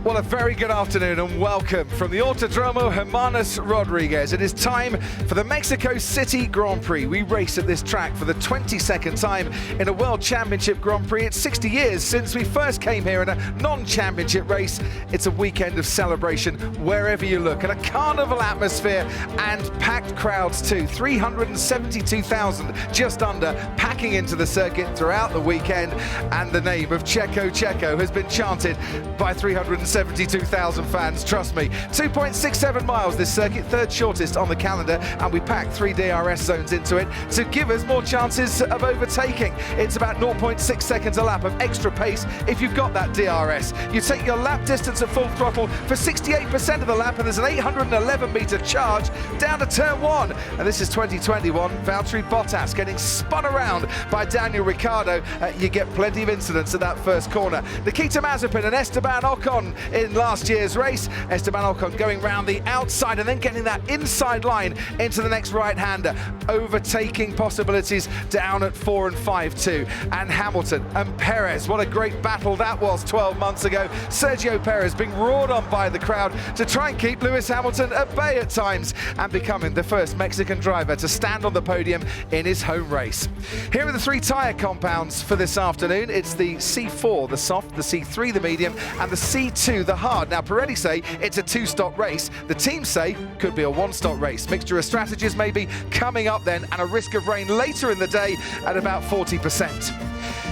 Well, a very good afternoon and welcome from the Autodromo Hermanos Rodriguez. It is time for the Mexico City Grand Prix. We race at this track for the 22nd time in a World Championship Grand Prix. It's 60 years since we first came here in a non-championship race. It's a weekend of celebration wherever you look, and a carnival atmosphere and packed crowds too. 372,000, just under, packing into the circuit throughout the weekend, and the name of Checo has been chanted by 372,000 fans, trust me. 2.67 miles this circuit, third shortest on the calendar, and we packed 3 DRS zones into it to give us more chances of overtaking. It's about 0.6 seconds a lap of extra pace if you've got that DRS. You take your lap distance at full throttle for 68% of the lap, and there's an 811 metre charge down to turn 1. And this is 2021, Valtteri Bottas getting spun around by Daniel Ricciardo. You get plenty of incidents at that first corner. Nikita Mazepin and Esteban Ocon in last year's race. Esteban Ocon going round the outside and then getting that inside line into the next right-hander. Overtaking possibilities down at 4 and 5 too. And Hamilton and Perez, what a great battle that was 12 months ago. Sergio Perez being roared on by the crowd to try and keep Lewis Hamilton at bay at times, and becoming the first Mexican driver to stand on the podium in his home race. Here are the 3 tyre compounds for this afternoon. It's the C4, the soft, the C3, the medium, and the C2, the hard. Now, Pirelli say it's a 2-stop race. The team say could be a 1-stop race. Mixture of strategies maybe coming up then, and a risk of rain later in the day at about 40%.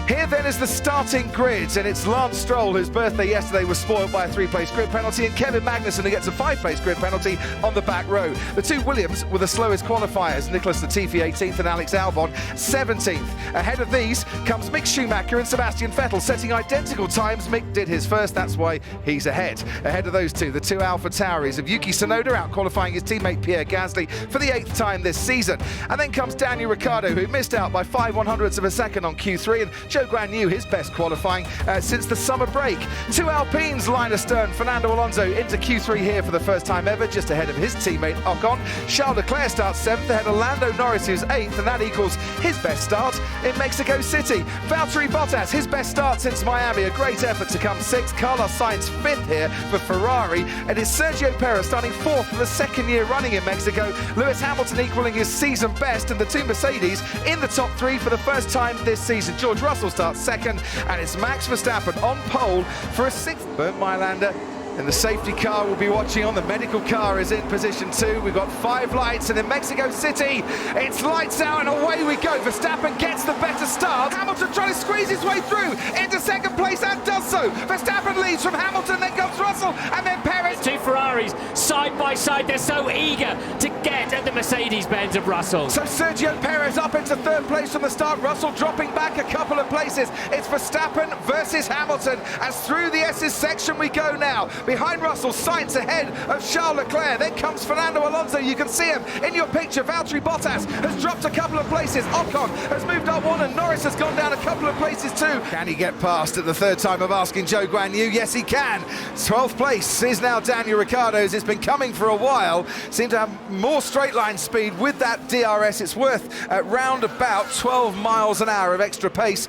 Here then is the starting grid, and it's Lance Stroll, whose birthday yesterday was spoiled by a 3-place grid penalty, and Kevin Magnussen, who gets a 5-place grid penalty on the back row. The 2 Williams were the slowest qualifiers, Nicholas Latifi 18th and Alex Albon 17th. Ahead of these comes Mick Schumacher and Sebastian Vettel, setting identical times. Mick did his first, that's why he's ahead. Ahead of those two, the 2 Alpha Tauris of Yuki Tsunoda, out-qualifying his teammate Pierre Gasly for the 8th time this season. And then comes Daniel Ricciardo, who missed out by 5/100ths of a second on Q3, and Joe Guan Yu, his best qualifying since the summer break. 2 Alpines, Linus Stern, Fernando Alonso into Q3 here for the first time ever, just ahead of his teammate Ocon. Charles Leclerc starts 7th, ahead of Lando Norris, who's 8th, and that equals his best start in Mexico City. Valtteri Bottas, his best start since Miami, a great effort to come 6th. Carlos Sainz 5th here for Ferrari, and it's Sergio Perez starting 4th for the 2nd year running in Mexico. Lewis Hamilton equaling his season best, and the 2 Mercedes in the top 3 for the first time this season. George Russell starts 2nd, and it's Max Verstappen on pole for a 6th. Bernd Maylander in the safety car will be watching on. The medical car is in position 2. We've got 5 lights, and in Mexico City, it's lights out and away we go. Verstappen gets the better start. Hamilton trying to squeeze his way through into 2nd place and does so. Verstappen leads from Hamilton, then comes Russell, and then Perez. 2 Ferraris side by side. They're so eager to get at the Mercedes-Benz of Russell. So Sergio Perez up into 3rd place from the start. Russell dropping back a couple of places. It's Verstappen versus Hamilton, as through the S's section we go now. Behind Russell, Sainz ahead of Charles Leclerc. Then comes Fernando Alonso. You can see him in your picture. Valtteri Bottas has dropped a couple of places. Ocon has moved up 1, and Norris has gone down a couple of places too. Can he get past at the 3rd time of asking Joe Guan Yu? Yes, he can. 12th place is now Daniel Ricciardo's. It's been coming for a while. Seemed to have more straight line speed with that DRS. It's worth at round about 12 miles an hour of extra pace.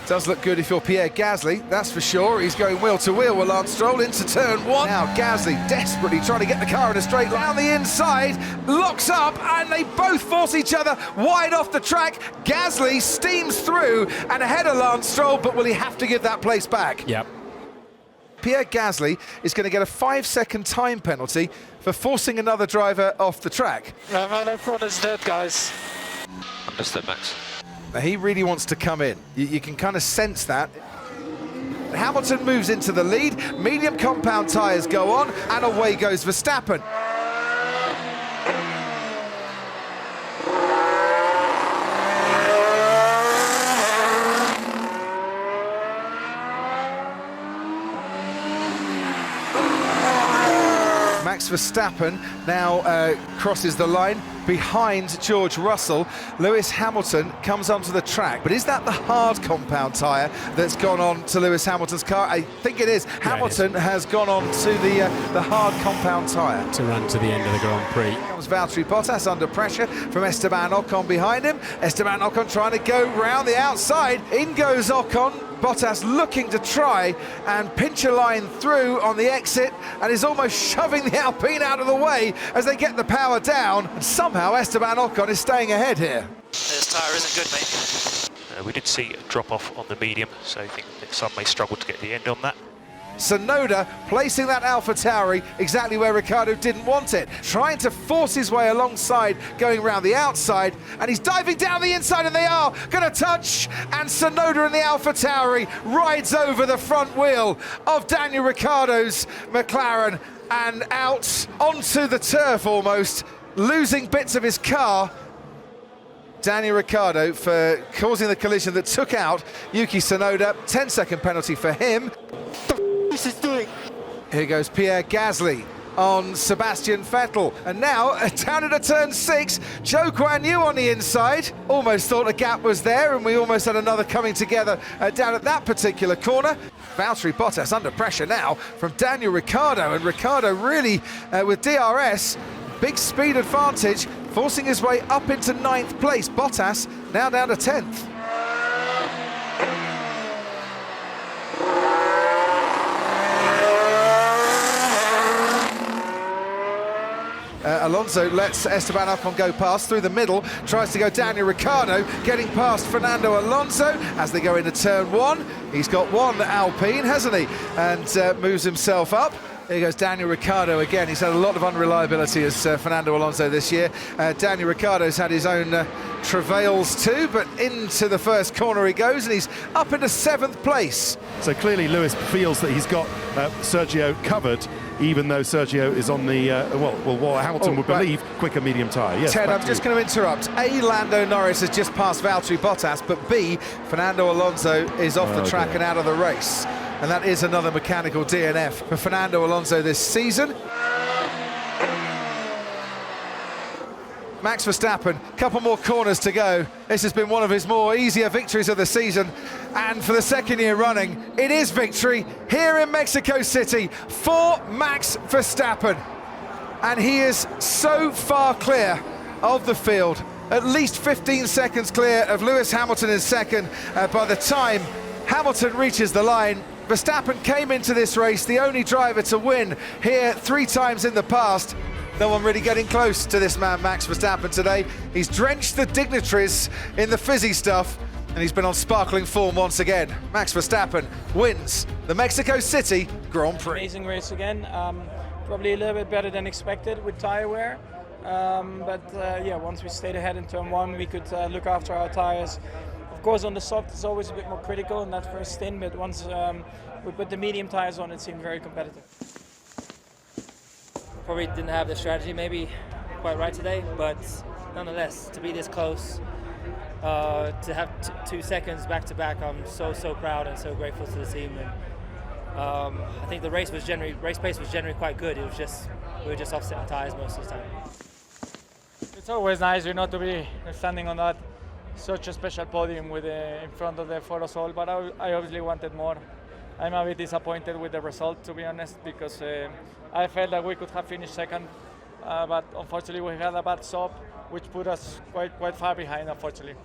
Does look good if you're Pierre Gasly, that's for sure. He's going wheel to wheel with Lance Stroll into turn 1. Now Gasly desperately trying to get the car in a straight line. Down the inside, locks up, and they both force each other wide off the track. Gasly steams through and ahead of Lance Stroll, but will he have to give that place back? Yep. Pierre Gasly is going to get a 5-second time penalty for forcing another driver off the track. My front is dead, guys. Understood, Max. He really wants to come in. You can kind of sense that. Hamilton moves into the lead, medium compound tyres go on, and away goes Verstappen. Max Verstappen now crosses the line behind George Russell. Lewis Hamilton comes onto the track, but is that the hard compound tyre that's gone on to Lewis Hamilton's car? I think it is. Hamilton has gone on to the hard compound tyre. To run to the end of the Grand Prix. Comes Valtteri Bottas under pressure from Esteban Ocon behind him. Esteban Ocon trying to go round the outside. In goes Ocon. Bottas looking to try and pinch a line through on the exit and is almost shoving the Alpine out of the way as they get the power down. And somehow Esteban Ocon is staying ahead here. This tyre isn't good, mate. We did see a drop off on the medium, so I think that some may struggle to get the end on that. Tsunoda placing that AlphaTauri exactly where Ricciardo didn't want it, trying to force his way alongside, going around the outside, and he's diving down the inside, and they are going to touch, and Tsunoda in the AlphaTauri rides over the front wheel of Daniel Ricciardo's McLaren and out onto the turf almost, losing bits of his car. Daniel Ricciardo for causing the collision that took out Yuki Tsunoda. 10-second penalty for him. This is doing. Here goes Pierre Gasly on Sebastian Vettel. And now, down into turn 6, Zhou Guanyu on the inside. Almost thought a gap was there, and we almost had another coming together down at that particular corner. Valtteri Bottas under pressure now from Daniel Ricciardo, and Ricciardo really, with DRS, big speed advantage, forcing his way up into 9th place. Bottas now down to 10th. Alonso lets Esteban Ocon go past through the middle, tries to go Daniel Ricciardo, getting past Fernando Alonso as they go into turn 1. He's got one Alpine, hasn't he? And moves himself up. Here goes Daniel Ricciardo again. He's had a lot of unreliability as Fernando Alonso this year. Daniel Ricciardo's had his own travails too, but into the first corner he goes, and he's up into 7th place. So clearly Lewis feels that he's got Sergio covered, even though Sergio is on the, what Hamilton would believe, quicker medium tyre. Yes, Ted, I'm just going to interrupt. A, Lando Norris has just passed Valtteri Bottas, but B, Fernando Alonso is off the track and out of the race. And that is another mechanical DNF for Fernando Alonso this season. Max Verstappen, couple more corners to go. This has been one of his more easier victories of the season. And for the second year running, it is victory here in Mexico City for Max Verstappen. And he is so far clear of the field, at least 15 seconds clear of Lewis Hamilton in second. By the time Hamilton reaches the line, Verstappen came into this race the only driver to win here 3 times in the past. No one really getting close to this man, Max Verstappen, today. He's drenched the dignitaries in the fizzy stuff, and he's been on sparkling form once again. Max Verstappen wins the Mexico City Grand Prix. Amazing race again. Probably a little bit better than expected with tyre wear. Yeah, once we stayed ahead in turn 1, we could look after our tyres. Of course, on the soft, it's always a bit more critical in that first stint, but once we put the medium tyres on, it seemed very competitive. Probably didn't have the strategy maybe quite right today, but nonetheless, to be this close, to have 2 seconds back to back, I'm so proud and so grateful to the team. And I think the race pace was generally quite good. It was just we were just offsetting tyres most of the time. It's always nice, to be standing on that such a special podium with in front of the photos all, but I obviously wanted more. I'm a bit disappointed with the result, to be honest, because I felt that we could have finished second, but unfortunately we had a bad stop, which put us quite far behind, unfortunately.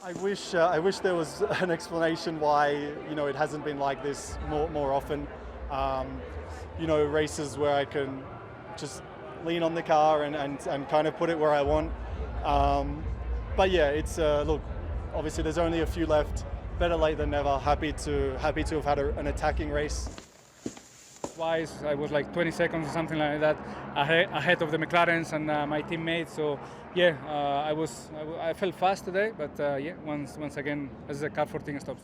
I wish there was an explanation why it hasn't been like this more often. Races where I can just lean on the car and kind of put it where I want. But yeah, it's look. Obviously, there's only a few left. Better late than never. Happy to have had an attacking race. Twice, I was like 20 seconds or something like that ahead of the McLarens and my teammates. So yeah, I felt fast today, but yeah, once again, as the car 14 stops.